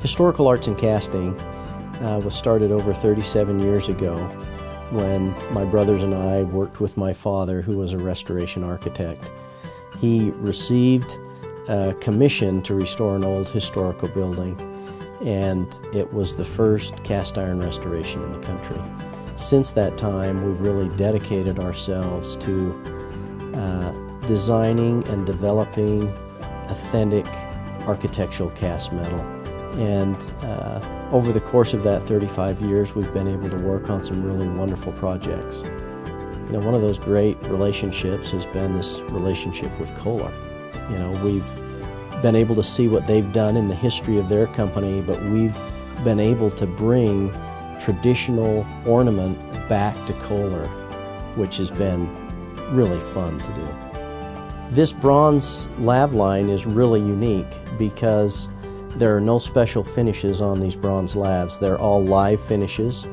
Historical arts and casting was started over 37 years ago when my brothers and I worked with my father, who was a restoration architect. He received a commission to restore an old historical building, and it was the first cast iron restoration in the country. Since that time, we've really dedicated ourselves to designing and developing authentic architectural cast metal. And over the course of that 35 years, we've been able to work on some really wonderful projects. You know, one of those great relationships has been this relationship with Kohler. You know, we've been able to see what they've done in the history of their company, but we've been able to bring traditional ornament back to Kohler, which has been really fun to do. This bronze lav line is really unique because there are no special finishes on these bronze lavs. They're all live finishes.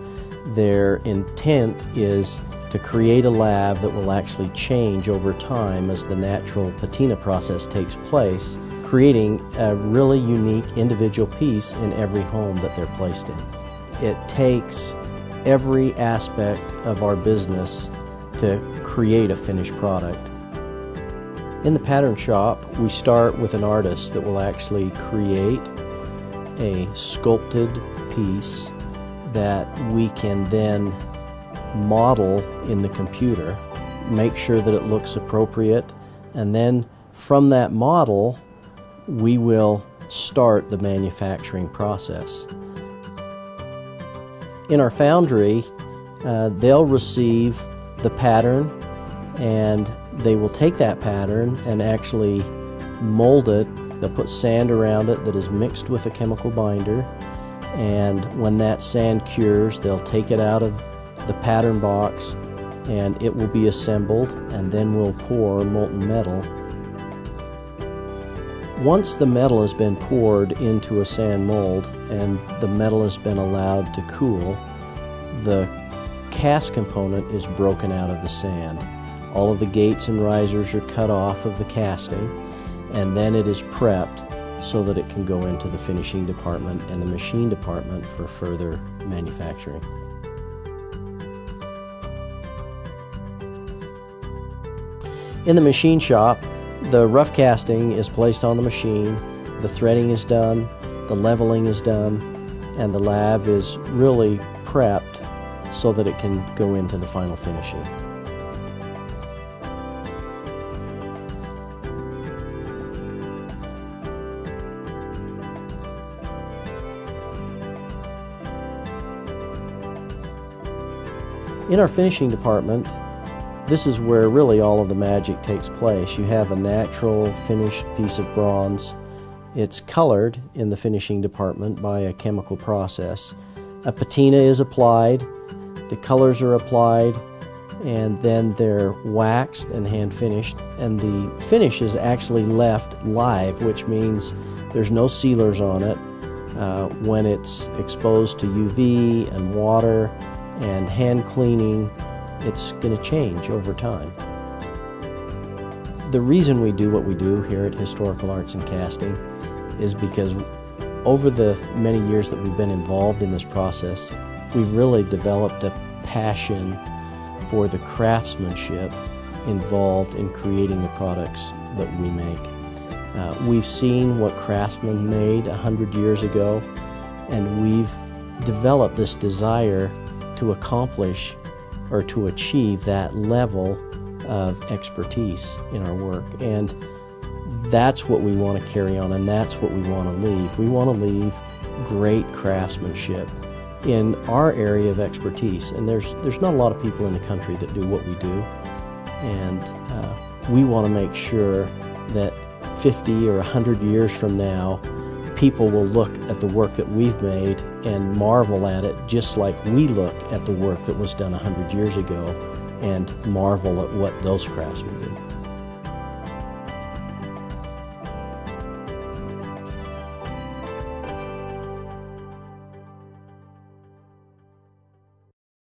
Their intent is to create a lav that will actually change over time as the natural patina process takes place, creating a really unique individual piece in every home that they're placed in. It takes every aspect of our business to create a finished product. In the pattern shop, we start with an artist that will actually create a sculpted piece that we can then model in the computer, make sure that it looks appropriate, and then from that model, we will start the manufacturing process. In our foundry, they'll receive the pattern, and they will take that pattern and actually mold it. They'll put sand around it that is mixed with a chemical binder, and when that sand cures, they'll take it out of the pattern box and it will be assembled, and then we'll pour molten metal. Once the metal has been poured into a sand mold and the metal has been allowed to cool, the cast component is broken out of the sand. All of the gates and risers are cut off of the casting, and then it is prepped so that it can go into the finishing department and the machine department for further manufacturing. In the machine shop, the rough casting is placed on the machine, the threading is done, the leveling is done, and the lav is really prepped so that it can go into the final finishing. In our finishing department, this is where really all of the magic takes place. You have a natural finished piece of bronze. It's colored in the finishing department by a chemical process. A patina is applied, the colors are applied, and then they're waxed and hand finished. And the finish is actually left live, which means there's no sealers on it. When it's exposed to UV and water and hand cleaning, it's going to change over time. The reason we do what we do here at Historical Arts and Casting is because over the many years that we've been involved in this process, we've really developed a passion for the craftsmanship involved in creating the products that we make. We've seen what craftsmen made 100 years ago, and we've developed this desire to accomplish or to achieve that level of expertise in our work. And that's what we want to carry on, and that's what we want to leave. We want to leave great craftsmanship in our area of expertise. And there's not a lot of people in the country that do what we do. And we want to make sure that 50 or 100 years from now, people will look at the work that we've made and marvel at it just like we look at the work that was done 100 years ago and marvel at what those craftsmen did.